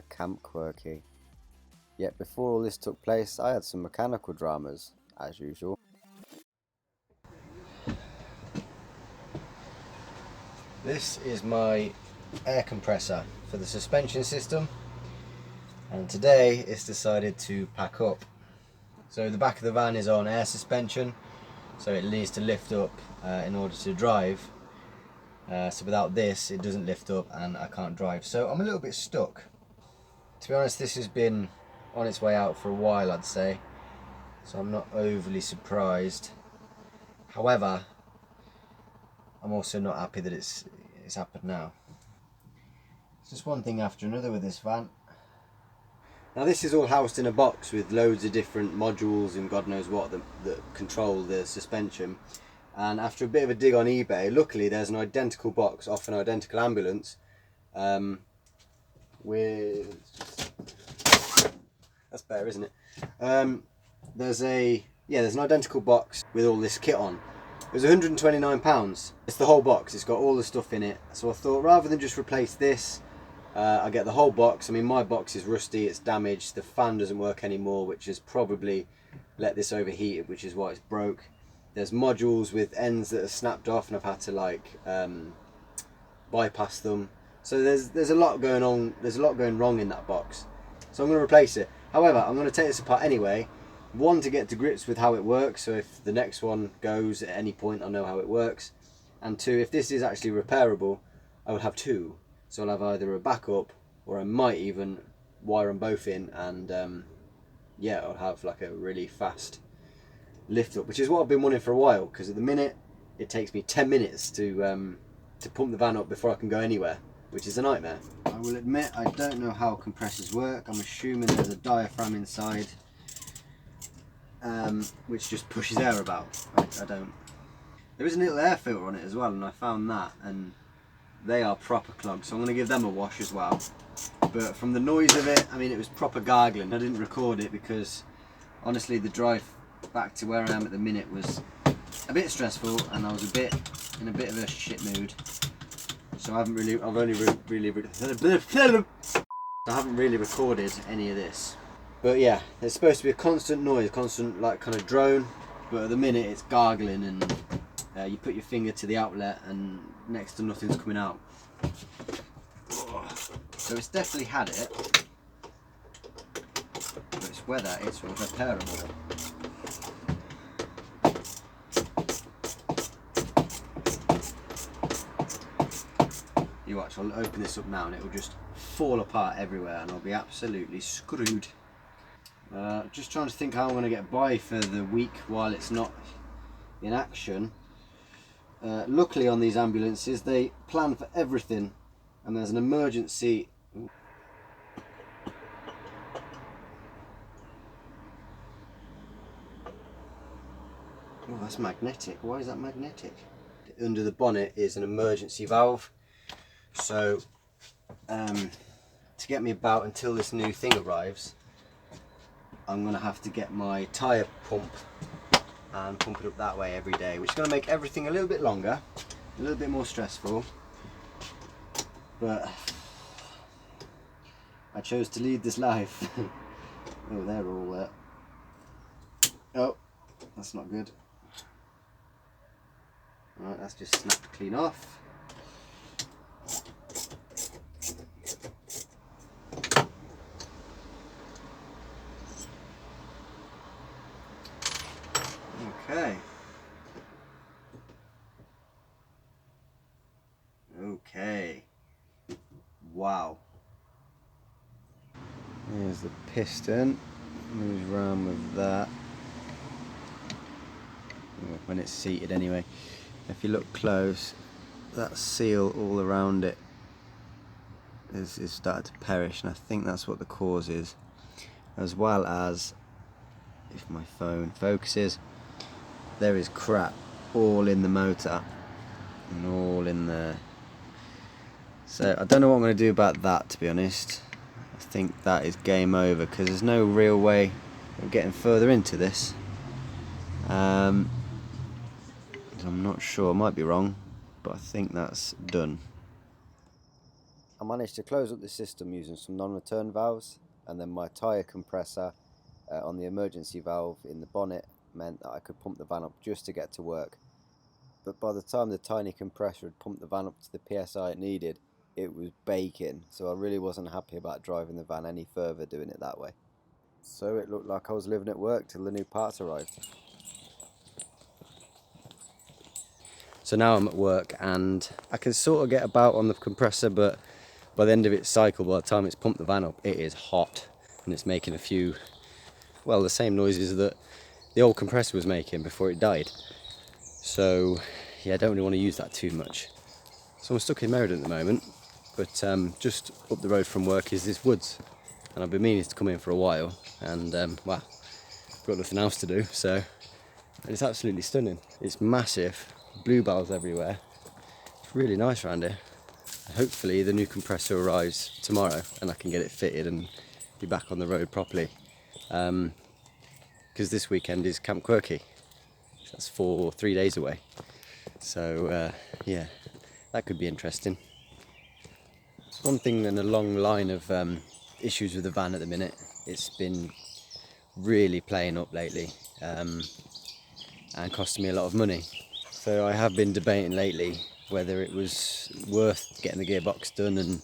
Camp quirky. Yet before all this took place, I had some mechanical dramas, as usual. This is my air compressor for the suspension system, and today it's decided to pack up. So the back of the van is on air suspension, so it needs to lift up in order to drive. So without this it doesn't lift up and I can't drive. So I'm a little bit stuck. To be honest, this has been on its way out for a while, I'd say, so I'm not overly surprised. However, I'm also not happy that it's happened now. It's just one thing after another with this van. Now this is all housed in a box with loads of different modules and God knows what that control the suspension. And after a bit of a dig on eBay, luckily there's an identical box off an identical ambulance with... That's better, isn't it? There's an identical box with all this kit on. It was £129. It's the whole box, it's got all the stuff in it. So I thought rather than just replace this, I get the whole box. I mean, my box is rusty, it's damaged, the fan doesn't work anymore, which has probably let this overheat, which is why it's broke. There's modules with ends that are snapped off and I've had to bypass them. So there's a lot going on, there's a lot going wrong in that box. So I'm going to replace it. However, I'm going to take this apart anyway. One, to get to grips with how it works, so if the next one goes at any point I know how it works. And two, if this is actually repairable, I will have two. So I'll have either a backup or I might even wire them both in and I'll have like a really fast lift up, which is what I've been wanting for a while, because at the minute it takes me 10 minutes to pump the van up before I can go anywhere, which is a nightmare. I will admit I don't know how compressors work. I'm assuming there's a diaphragm inside which just pushes air about. I don't. There is a little air filter on it as well, and I found that, and they are proper clogged, so I'm going to give them a wash as well. But from the noise of it, I mean, it was proper gargling. I didn't record it because honestly the drive back to where I am at the minute was a bit stressful and I was in a bit of a shit mood. So I haven't really recorded any of this. But yeah, there's supposed to be a constant noise, constant kind of drone, but at the minute it's gargling and you put your finger to the outlet and next to nothing's coming out. So it's definitely had it, but it's whether it's repairable. You watch, I'll open this up now and it will just fall apart everywhere and I'll be absolutely screwed. Just trying to think how I'm going to get by for the week while it's not in action. Luckily on these ambulances they plan for everything and there's an emergency. Oh, that's magnetic. Why is that magnetic? Under the bonnet is an emergency valve. So to get me about until this new thing arrives, I'm going to have to get my tyre pump and pump it up that way every day, which is going to make everything a little bit longer, a little bit more stressful, but I chose to lead this life. Oh, they're all there. Oh, that's not good. Alright, that's just snapped clean off. Okay. Okay. Wow. Here's the piston. Moves around with that. When it's seated anyway. If you look close, that seal all around it is started to perish, and I think that's what the cause is. As well as, if my phone focuses, there is crap all in the motor and all in there. So I don't know what I'm going to do about that, to be honest. I think that is game over because there's no real way of getting further into this. I'm not sure, I might be wrong, but I think that's done. I managed to close up the system using some non-return valves, and then my tyre compressor on the emergency valve in the bonnet meant that I could pump the van up just to get to work. But by the time the tiny compressor had pumped the van up to the PSI it needed, it was baking, so I really wasn't happy about driving the van any further doing it that way. So it looked like I was living at work till the new parts arrived. So now I'm at work and I can sort of get about on the compressor, but by the end of its cycle, by the time it's pumped the van up, it is hot and it's making a few, well, the same noises that the old compressor was making before it died. So yeah, I don't really want to use that too much. So I'm stuck in Meriden at the moment, but just up the road from work is this woods, and I've been meaning to come in for a while, and well, I've got nothing else to do, so it's absolutely stunning. It's massive, bluebells everywhere. It's really nice around here. Hopefully the new compressor arrives tomorrow and I can get it fitted and be back on the road properly, because this weekend is Camp Quirky. That's 3 days away, so yeah, that could be interesting. It's one thing in a long line of issues with the van at the minute. It's been really playing up lately and costing me a lot of money. So I have been debating lately whether it was worth getting the gearbox done and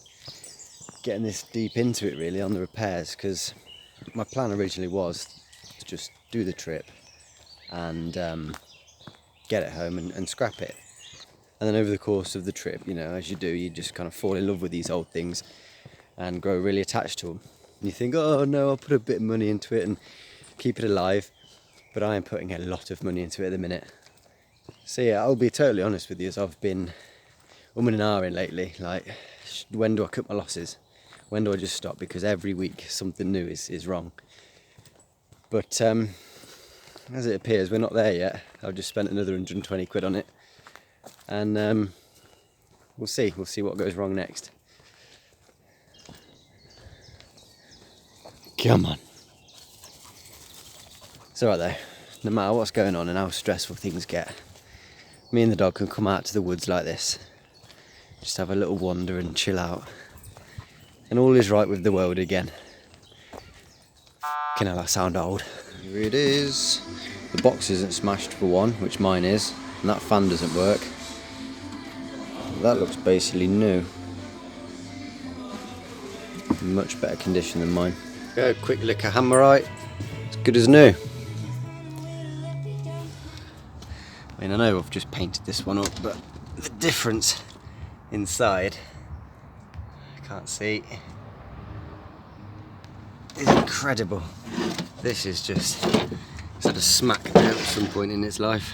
getting this deep into it really on the repairs, because my plan originally was to just do the trip and get it home and scrap it. And then over the course of the trip, you know, as you do, you just kind of fall in love with these old things and grow really attached to them. And you think, oh no, I'll put a bit of money into it and keep it alive. But I am putting a lot of money into it at the minute. So yeah, I'll be totally honest with you, as I've been umming and ahhing lately, like, when do I cut my losses? When do I just stop? Because every week something new is wrong. But as it appears, we're not there yet. I've just spent another 120 quid on it. And we'll see what goes wrong next. Come on. It's alright though, no matter what's going on and how stressful things get, me and the dog can come out to the woods like this, just have a little wander and chill out, and all is right with the world again. Can I sound old? Here it is. The box isn't smashed for one, which mine is, and that fan doesn't work. That looks basically new. In much better condition than mine. Go, quick lick of Hammerite. It's good as new. I mean, I know I've just painted this one up, but the difference inside, I can't see, is incredible. This is just, it's had a smack at some point in its life.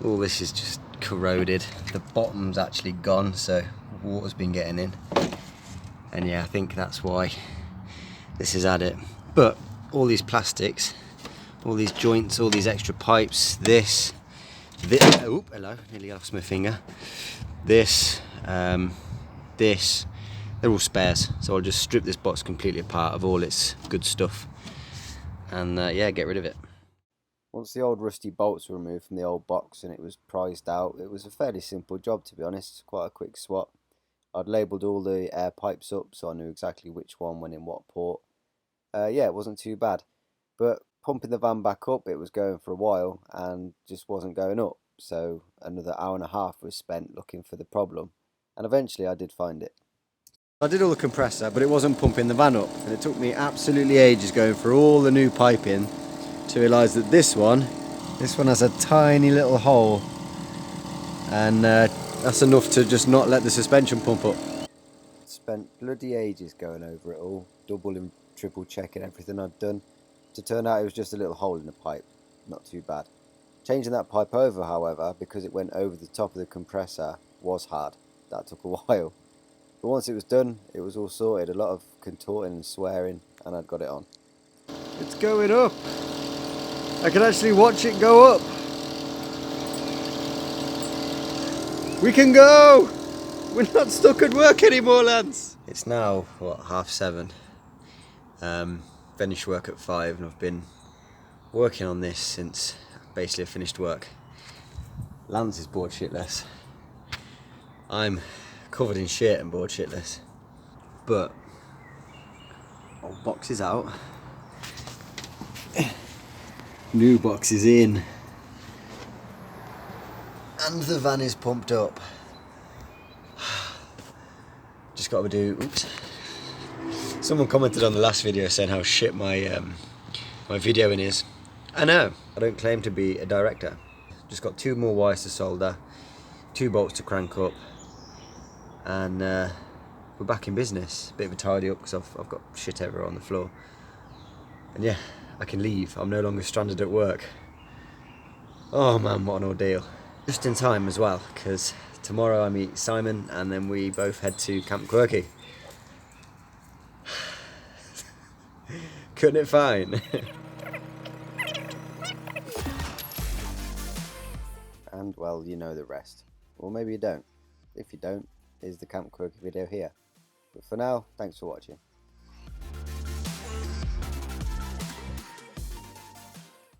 All this is just corroded. The bottom's actually gone, so water's been getting in. And yeah, I think that's why this has had it. But all these plastics, all these joints, all these extra pipes, this, oh, hello, nearly lost my finger. This, they're all spares. So I'll just strip this box completely apart of all its good stuff and yeah, get rid of it. Once the old rusty bolts were removed from the old box and it was prized out, it was a fairly simple job, to be honest. Quite a quick swap. I'd labelled all the air pipes up so I knew exactly which one went in what port. Yeah, it wasn't too bad. But pumping the van back up, it was going for a while and just wasn't going up. So another hour and a half was spent looking for the problem. And eventually I did find it. I did all the compressor, but it wasn't pumping the van up. And it took me absolutely ages going through all the new piping to realise that this one has a tiny little hole, and that's enough to just not let the suspension pump up. Spent bloody ages going over it all, double and triple checking everything I'd done, to turn out it was just a little hole in the pipe. Not too bad. Changing that pipe over, however, because it went over the top of the compressor, was hard. That took a while. But once it was done, it was all sorted. A lot of contorting and swearing, and I'd got it on. It's going up. I can actually watch it go up. We can go! We're not stuck at work anymore, lads. It's now, what, 7:30. Finished work at 5, and I've been working on this since basically I finished work. Lance is bored shitless. I'm covered in shit and bored shitless. but old box is out, new box is in, and the van is pumped up. Just got to do, oops. Someone commented on the last video saying how shit my my videoing is. I know, I don't claim to be a director. Just got 2 more wires to solder, 2 bolts to crank up, and we're back in business. Bit of a tidy up because I've got shit everywhere on the floor. And yeah, I can leave. I'm no longer stranded at work. Oh man, what an ordeal. Just in time as well, because tomorrow I meet Simon and then we both head to Camp Quirky. Couldn't it fine? And well, you know the rest. Or maybe you don't. If you don't, here's the Camp Quirky video here. But for now, thanks for watching.